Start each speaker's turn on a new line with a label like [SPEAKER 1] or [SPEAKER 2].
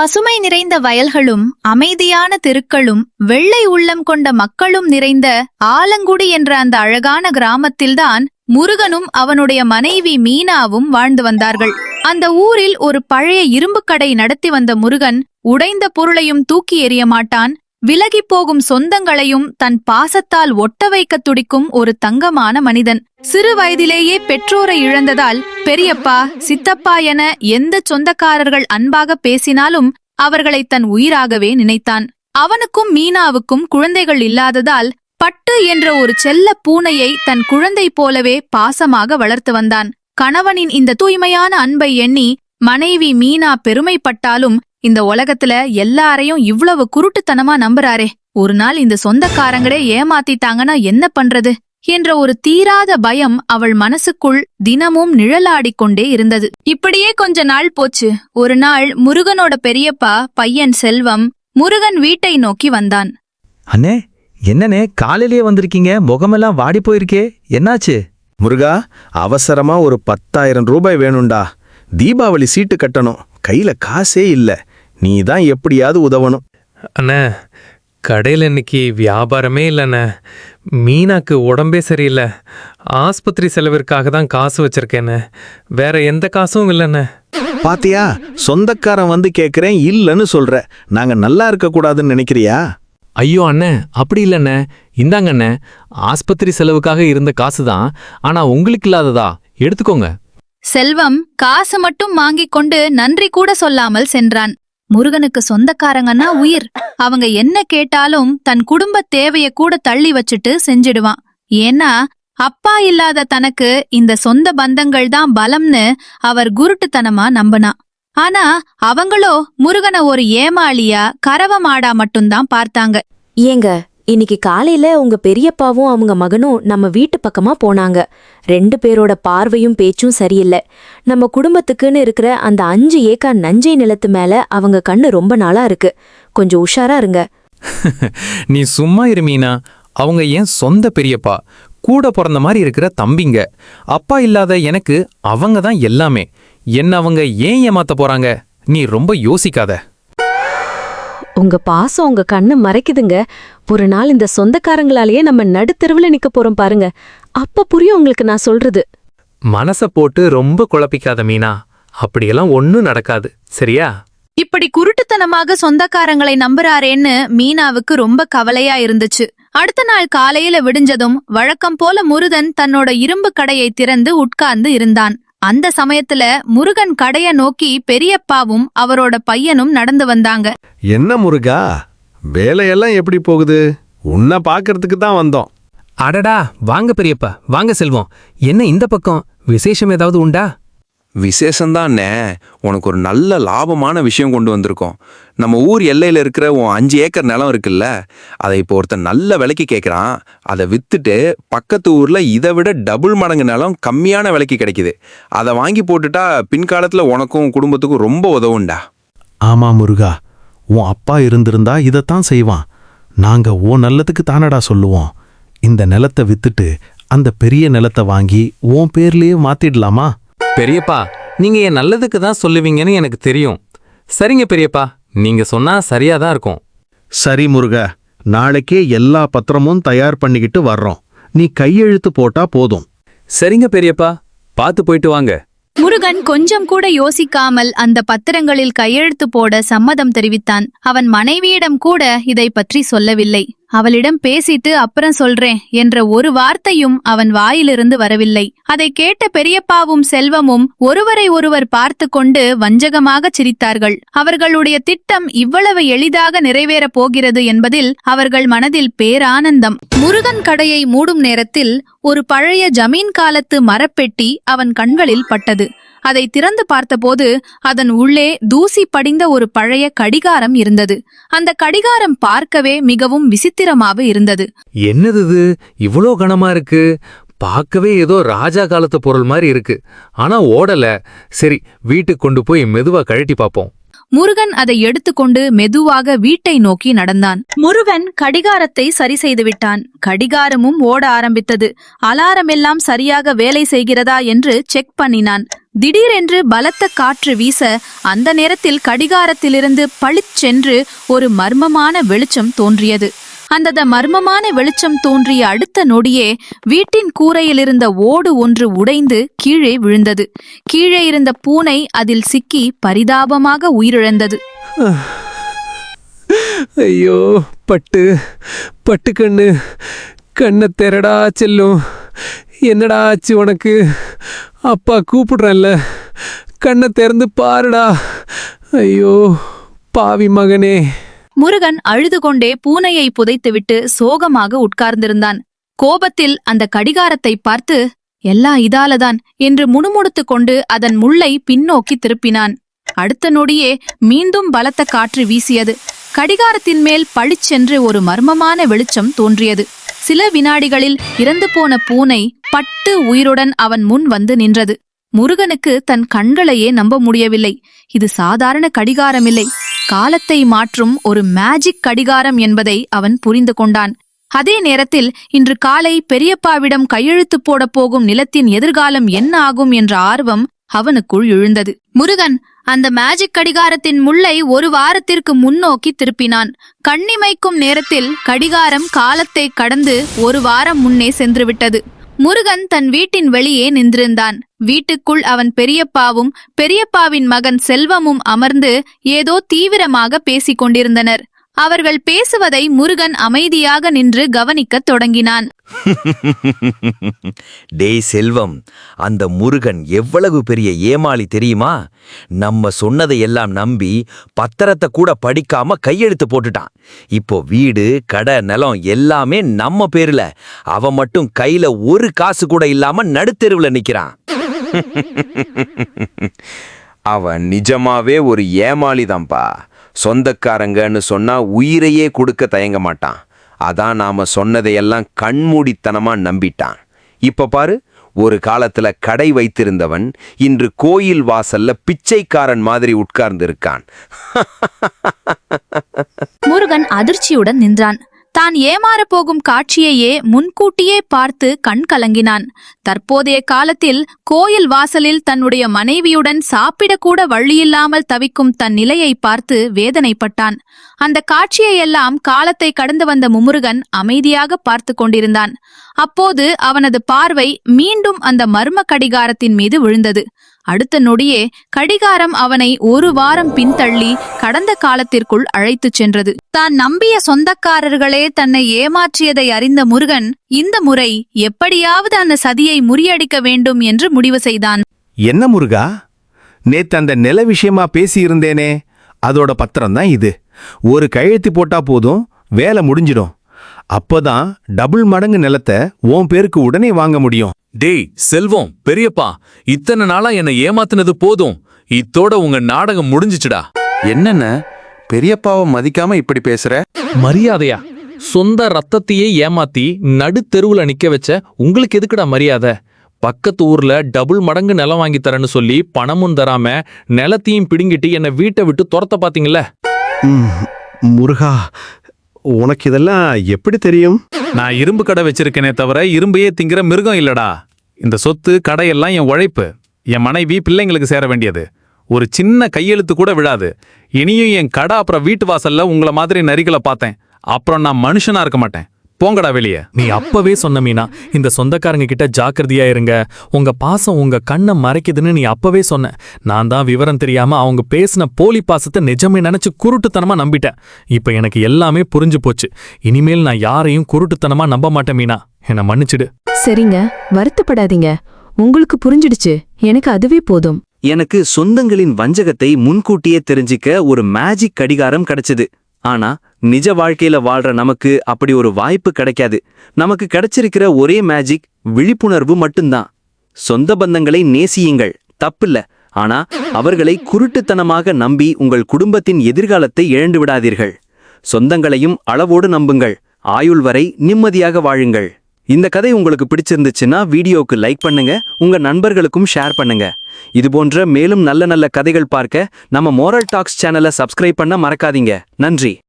[SPEAKER 1] பசுமை நிறைந்த வயல்களும் அமைதியான தெருக்களும் வெள்ளை உள்ளம் கொண்ட மக்களும் நிறைந்த ஆலங்குடி என்ற அந்த அழகான கிராமத்தில்தான் முருகனும் அவனுடைய மனைவி மீனாவும் வாழ்ந்து வந்தார்கள். அந்த ஊரில் ஒரு பழைய இரும்பு கடை நடத்தி வந்த முருகன் உடைந்த பொருளையும் தூக்கி எறிய மாட்டான். விலகிப் போகும் சொந்தங்களையும் தன் பாசத்தால் ஒட்ட வைக்க துடிக்கும் ஒரு தங்கமான மனிதன். சிறு வயதிலேயே பெற்றோரை இழந்ததால் பெரியப்பா, சித்தப்பா என எந்த சொந்தக்காரர்கள் அன்பாக பேசினாலும் அவர்களை தன் உயிராகவே நினைத்தான். அவனுக்கும் மீனாவுக்கும் குழந்தைகள் இல்லாததால் பட்டு என்ற ஒரு செல்ல பூனையை தன் குழந்தை போலவே பாசமாக வளர்த்து வந்தான். கணவனின் இந்த தூய்மையான அன்பை எண்ணி மனைவி மீனா பெருமைப்பட்டாலும் இந்த உலகத்துல எல்லாரையும் இவ்வளவு குருட்டுத்தனமா நம்புறாரே, ஒரு நாள் இந்த சொந்தக்காரங்களே ஏமாத்திட்டாங்கன்னா என்ன பண்றது என்ற ஒரு தீராத பயம் அவள் மனசுக்குள் தினமும் நிழலாடிக்கொண்டே இருந்தது. இப்படியே கொஞ்ச நாள் போச்சு. ஒரு நாள் முருகனோட பெரியப்பா பையன் செல்வம் முருகன் வீட்டை நோக்கி வந்தான்.
[SPEAKER 2] அண்ணே, என்னண்ணே காலையிலேயே வந்திருக்கீங்க? முகமெல்லாம் வாடி போயிருக்கே, என்னாச்சு?
[SPEAKER 3] முருகா, அவசரமா ஒரு 10,000 ரூபாய் வேணும்டா. தீபாவளி சீட்டு கட்டணும், கையில காசே இல்ல. நீ தான் எப்படியாவது உதவணும்.
[SPEAKER 4] அண்ணே, கடையில் இன்னைக்கு வியாபாரமே இல்லைண்ணே. மீனாக்கு உடம்பே சரியில்லை. ஆஸ்பத்திரி செலவிற்காக தான் காசு வச்சிருக்கேண்ணே. வேற எந்த காசும் இல்லைண்ணே.
[SPEAKER 3] பாத்தியா, சொந்தக்காரன் வந்து கேக்குறேன் இல்லன்னு சொல்ற. நாங்க நல்லா இருக்க கூடாதுன்னு நினைக்கிறியா?
[SPEAKER 5] ஐயோ அண்ணே, அப்படி இல்லண்ணே. இந்தாங்கண்ணே, ஆஸ்பத்திரி செலவுக்காக இருந்த காசு தான். ஆனா உங்களுக்கு இல்லாததா? எடுத்துக்கோங்க.
[SPEAKER 1] செல்வம் காசு மட்டும் வாங்கிக் கொண்டு நன்றி கூட சொல்லாமல் சென்றான். முருகனுக்கு சொந்தக்காரங்கன்னா உயிர். அவங்க என்ன கேட்டாலும் தன் குடும்ப தேவைய கூட தள்ளி வச்சுட்டு செஞ்சிடுவான். ஏன்னா அப்பா இல்லாத தனக்கு இந்த சொந்த பந்தங்கள் தான் பலம்னு அவர் குருட்டுத்தனமா நம்பினான். ஆனா அவங்களோ முருகனை ஒரு ஏமாளியா, கரவ மாடா மட்டும்தான் பார்த்தாங்க.
[SPEAKER 6] ஏங்க, இன்னைக்கு காலையில உங்க பெரியப்பாவும் அவங்க மகனும் நம்ம வீட்டு பக்கமா போனாங்க. 2 பேரோட பார்வையும் பேச்சும் சரியில்லை. நம்ம குடும்பத்துக்குன்னு இருக்கிற அந்த 5 ஏக்கர் நஞ்சை நிலத்து மேல அவங்க கண்ணு ரொம்ப நாளா இருக்கு. கொஞ்சம் உஷாரா இருங்க.
[SPEAKER 5] நீ சும்மா இரு மீனா. அவங்க ஏன் சொந்த பெரியப்பா, கூட பிறந்த மாதிரி இருக்கிற தம்பிங்க. அப்பா இல்லாத எனக்கு அவங்க தான் எல்லாமே. என்ன அவங்க ஏன் ஏமாத்த போறாங்க? நீ ரொம்ப யோசிக்காத.
[SPEAKER 6] உங்க பாசம் உங்க கண்ணு மறைக்குதுங்க. ஒரு நாள் இந்த சொந்தக்காரங்களாலேயே நம்ம நடுத்தெருவுல நிக்க போறோம் பாருங்க. அப்ப புரியும் உங்களுக்கு நான் சொல்றது.
[SPEAKER 4] மனச போட்டு ரொம்ப குழப்பிக்காத மீனா. அப்படியெல்லாம் ஒன்னும் நடக்காது, சரியா?
[SPEAKER 1] இப்படி குருட்டுத்தனமாக சொந்தக்காரங்களை நம்புறாரேன்னு மீனாவுக்கு ரொம்ப கவலையா இருந்துச்சு. அடுத்த நாள் காலையில விடிஞ்சதும் வழக்கம் போல முருகன் தன்னோட இரும்பு கடையை திறந்து உட்கார்ந்து இருந்தான். அந்த சமயத்துல முருகன் கடைய நோக்கி பெரியப்பாவும் அவரோட பையனும் நடந்து வந்தாங்க.
[SPEAKER 3] என்ன முருகா, வேலையெல்லாம் எப்படி போகுது? உன்னை பாக்கிறதுக்கு தான் வந்தோம்.
[SPEAKER 5] அடடா, வாங்க பெரியப்பா, வாங்க செல்வம். என்ன இந்த பக்கம் விசேஷம் ஏதாவது உண்டா?
[SPEAKER 7] விசேஷந்தானே. உனக்கு ஒரு நல்ல லாபமான விஷயம் கொண்டு வந்திருக்கோம். நம்ம ஊர் எல்லையில் இருக்கிற உன் 5 ஏக்கர் நிலம் இருக்குல்ல, அதை இப்போ ஒருத்தன் நல்ல விலைக்கு கேட்குறான். அதை வித்துட்டு பக்கத்து ஊரில் இதை விட டபுள் மடங்கு நிலம் கம்மியான விலைக்கு கிடைக்குது. அதை வாங்கி போட்டுட்டா பின்காலத்தில் உனக்கும் குடும்பத்துக்கும் ரொம்ப உதவுண்டா.
[SPEAKER 3] ஆமா முருகா, உன் அப்பா இருந்திருந்தா இதைத்தான் செய்வான். நாங்க உன் நல்லதுக்கு தானடா சொல்லுவோம். இந்த நிலத்தை வித்துட்டு அந்த பெரிய நிலத்தை வாங்கி உன் பேர்லயே மாத்திடலாமா?
[SPEAKER 5] பெரியப்பா, நீங்க என் நல்லதுக்கு தான் சொல்லுவீங்கன்னு எனக்கு தெரியும். சரிங்க பெரியப்பா, நீங்க சொன்னா சரியாதான் இருக்கும்.
[SPEAKER 3] சரி முருகா, நாளைக்கே எல்லா பத்திரமும் தயார் பண்ணிக்கிட்டு வர்றோம். நீ கையெழுத்து போட்டா போதும்.
[SPEAKER 5] சரிங்க பெரியப்பா, பார்த்து போயிட்டு வாங்க.
[SPEAKER 1] முருகன் கொஞ்சம் கூட யோசிக்காமல் அந்த பத்திரங்களில் கையெழுத்து போட சம்மதம் தெரிவித்தான். அவன் மனைவியிடம் கூட இதை பற்றி சொல்லவில்லை. அவளிடம் பேசிட்டு அப்புறம் சொல்றேன் என்ற ஒரு வார்த்தையும் அவன் வாயிலிருந்து வரவில்லை. அதை கேட்ட பெரியப்பாவும் செல்வமும் ஒருவரை ஒருவர் பார்த்து கொண்டு வஞ்சகமாக சிரித்தார்கள். அவர்களுடைய திட்டம் இவ்வளவு எளிதாக நிறைவேறப் போகிறது என்பதில் அவர்கள் மனதில் பேரானந்தம். முருகன் கடையை மூடும் நேரத்தில் ஒரு பழைய ஜமீன் காலத்து மரப்பெட்டி அவன் கண்களில் பட்டது. அதை திறந்து பார்த்தபோது அதன் உள்ளே தூசி படிந்த ஒரு பழைய கடிகாரம் இருந்தது. அந்த கடிகாரம் பார்க்கவே மிகவும் விசித்திரமாக இருந்தது.
[SPEAKER 5] என்னது இது, இவ்வளோ கனமா இருக்கு? பார்க்கவே ஏதோ ராஜா காலத்து பொருள் மாதிரி இருக்கு. ஆனா ஓடல. சரி, வீட்டுக்கு கொண்டு போய் மெதுவா கழட்டி பார்ப்போம்.
[SPEAKER 1] முருகன் அதை எடுத்துக்கொண்டு மெதுவாக வீட்டை நோக்கி நடந்தான். முருகன் கடிகாரத்தை சரி செய்து விட்டான். கடிகாரமும் ஓட ஆரம்பித்தது. அலாரம் எல்லாம் சரியாக வேலை செய்கிறதா என்று செக் பண்ணினான். திடீரென்று பலத்த காற்று வீச அந்த நேரத்தில் கடிகாரத்திலிருந்து பளிச்சென்று ஒரு மர்மமான வெளிச்சம் தோன்றியது. அந்த மர்மமான வெளிச்சம் தோன்றிய அடுத்த நொடியே வீட்டின் கூரையிலிருந்த ஓடு ஒன்று உடைந்து கீழே விழுந்தது. கீழே இருந்த பூனை அதில் சிக்கி பரிதாபமாக உயிரிழந்தது.
[SPEAKER 4] ஐயோ, பட்டு கண்ணை தெரடா செல்லும். என்னடா ஆச்சு உனக்கு? அப்பா கூப்பிடுறேன்ல, கண்ணை திறந்து பாருடா. ஐயோ பாவி மகனே.
[SPEAKER 1] முருகன் அழுது கொண்டே பூனையை புதைத்துவிட்டு சோகமாக உட்கார்ந்திருந்தான். கோபத்தில் அந்த கடிகாரத்தை பார்த்து, எல்லா இதாலதான் என்று முணுமுணுத்துக் கொண்டு அதன் முள்ளை பின்னோக்கி திருப்பினான். அடுத்த நொடியே மீண்டும் பலத்த காற்று வீசியது. கடிகாரத்தின் மேல் பளிச்சென்று ஒரு மர்மமான வெளிச்சம் தோன்றியது. சில வினாடிகளில் இறந்து போன பூனை பட்டு உயிருடன் அவன் முன் வந்து நின்றது. முருகனுக்கு தன் கண்களையே நம்ப முடியவில்லை. இது சாதாரண கடிகாரமில்லை, காலத்தை மாற்றும் ஒரு மேஜிக் கடிகாரம் என்பதை அவன் புரிந்து கொண்டான். அதே நேரத்தில் இன்று காலை பெரியப்பாவிடம் கையெழுத்து போடப் போகும் நிலத்தின் எதிர்காலம் என்ன ஆகும் என்ற ஆர்வம் அவனுக்குள் எழுந்தது. முருகன் அந்த மேஜிக் கடிகாரத்தின் முள்ளை ஒரு வாரத்திற்கு முன்னோக்கி திருப்பினான். கண்ணிமைக்கும் நேரத்தில் கடிகாரம் காலத்தை கடந்து ஒரு வாரம் முன்னே சென்றுவிட்டது. முருகன் தன் வீட்டின் வெளியே நின்றிருந்தான். வீட்டுக்குள் அவன் பெரியப்பாவும் பெரியப்பாவின் மகன் செல்வமும் அமர்ந்து ஏதோ தீவிரமாக பேசிக் கொண்டிருந்தனர். அவர்கள் பேசுவதை முருகன் அமைதியாக நின்று கவனிக்கத் தொடங்கினான்.
[SPEAKER 8] டேய் செல்வம், அந்த முருகன் எவ்வளவு பெரிய ஏமாளி தெரியுமா? நம்ம சொன்னதை எல்லாம் நம்பி பத்திரத்தை கூட படிக்காம கையெழுத்து போட்டுட்டான். இப்போ வீடு, கடை, நிலம் எல்லாமே நம்ம பேர்ல. அவன் மட்டும் கையில ஒரு காசு கூட இல்லாம நடுத்தெருவுல நிக்கிறான்.
[SPEAKER 7] அவன் நிஜமாவே ஒரு ஏமாளிதான்பா. சொந்தக்காரங்கன்னு சொன்னா உயிரையே கொடுக்க தயங்க மாட்டான். அதான் நாம சொன்னதையெல்லாம் கண்மூடித்தனமா நம்பிட்டான். இப்ப பாரு, ஒரு காலத்துல கடை வைத்திருந்தவன் இன்று கோயில் வாசல்ல பிச்சைக்காரன் மாதிரி உட்கார்ந்து இருக்கான்.
[SPEAKER 1] முருகன் அதிர்ச்சியுடன் நின்றான். தான் ஏமாறப் போகும் காட்சியையே முன்கூட்டியே பார்த்து கண் கலங்கினான். தற்போதைய காலத்தில் கோயில் வாசலில் தன்னுடைய மனைவியுடன் சாப்பிடக்கூட வழியில்லாமல் தவிக்கும் தன் நிலையை பார்த்து வேதனைப்பட்டான். அந்த காட்சியையெல்லாம் காலத்தை கடந்து வந்த முருகன் அமைதியாக பார்த்து கொண்டிருந்தான். அப்போது அவனது பார்வை மீண்டும் அந்த மர்ம கடிகாரத்தின் மீது விழுந்தது. அடுத்த நொடியே கடிகாரம் அவனை ஒரு வாரம் பின்தள்ளி கடந்த காலத்திற்குள் அழைத்துச் சென்றது. தான் நம்பிய சொந்தக்காரர்களே தன்னை ஏமாற்றியதை அறிந்த முருகன் இந்த முறை எப்படியாவது அந்த சதியை முறியடிக்க வேண்டும் என்று முடிவு செய்தான்.
[SPEAKER 3] என்ன முருகா, நேத்து அந்த நில விஷயமா பேசியிருந்தேனே, அதோட பத்திரம் தான் இது. ஒரு கையெழுத்து போட்டா போதும், வேலை முடிஞ்சிடும். அப்பதான் டபுள் மடங்கு நிலத்தை உன் பேருக்கு உடனே வாங்க முடியும்.
[SPEAKER 5] டேய் செல்வம், பெரியப்பா, இத்தனை நாளா என்னை ஏமாத்துனது போதும். இத்தோட உங்க நாடகம் முடிஞ்சிச்சுடா.
[SPEAKER 7] என்னென்ன பெரியப்பாவை மதிக்காம இப்படி பேசுற?
[SPEAKER 5] மரியாதையா? சொந்த ரத்தத்தையே ஏமாத்தி நடுத்தெருவுல நிக்க வச்ச உங்களுக்கு எதுக்குடா மரியாதை? பக்கத்து ஊர்ல டபுள் மடங்கு நிலம் வாங்கி தரேன்னு சொல்லி பணமும் தராம நிலத்தையும் பிடுங்கிட்டு என்னை வீட்டை விட்டு துரத்த பாத்தீங்கள?
[SPEAKER 3] முருகா, உனக்கு இதெல்லாம் எப்படி தெரியும்?
[SPEAKER 5] நான் இரும்பு கடை வச்சிருக்கேனே தவிர இரும்பையே திங்கிற மிருகம் இல்லடா. இந்த சொத்து கடையெல்லாம் என் உழைப்பு. என் மனைவி பிள்ளைங்களுக்கு சேர வேண்டியது. ஒரு சின்ன கையெழுத்து கூட விழாது. இனியும் என் கடை அப்புறம் வீட்டு வாசல்ல உங்களை மாதிரி நரிகளை பார்த்தேன், அப்புறம் நான் மனுஷனா இருக்க மாட்டேன். போங்கடா வெளியே. நீ அப்பவே சொன்ன மீனா, இந்த சொந்தக்காரங்க கிட்ட ஜாக்கிரதையா இருங்க, உங்க பாசம் உங்க கண்ணை மறைக்குதுன்னு நீ அப்பவே சொன்ன. நான் தான் விவரம் தெரியாம அவங்க பேசின போலி பாசத்தை நிஜமே நினைச்சு குருட்டுத்தனமா நம்பிட்டேன். இப்ப எனக்கு எல்லாமே புரிஞ்சு போச்சு. இனிமேல் நான் யாரையும் குருட்டுத்தனமா நம்ப மாட்டேன் மீனா, என்னை மன்னிச்சிடு.
[SPEAKER 6] சரிங்க, வருத்தப்படாதீங்க. உங்களுக்கு புரிஞ்சிடுச்சு, எனக்கு அதுவே போதும்.
[SPEAKER 9] எனக்கு சொந்தங்களின் வஞ்சகத்தை முன்கூட்டியே தெரிஞ்சிக்க ஒரு மேஜிக் கடிகாரம் கிடைச்சது. ஆனா நிஜ வாழ்க்கையில வாழ்ற நமக்கு அப்படி ஒரு வாய்ப்பு கிடைக்காது. நமக்கு கிடைச்சிருக்கிற ஒரே மேஜிக் விழிப்புணர்வு மட்டும்தான். சொந்த பந்தங்களை நேசியுங்கள், தப்பில்ல. ஆனா அவர்களை குருட்டுத்தனமாக நம்பி உங்கள் குடும்பத்தின் எதிர்காலத்தை இழந்து விடாதீர்கள். சொந்தங்களையும் அளவோடு நம்புங்கள். ஆயுள் வரை நிம்மதியாக வாழுங்கள். இந்த கதை உங்களுக்கு பிடிச்சிருந்துச்சுன்னா வீடியோக்கு லைக் பண்ணுங்க, உங்க நண்பர்களுக்கும் ஷேர் பண்ணுங்க. இது போன்ற மேலும் நல்ல நல்ல கதைகள் பார்க்க நம்ம மோரல் டாக்ஸ் சேனலை சப்ஸ்கிரைப் பண்ண மறக்காதீங்க. நன்றி.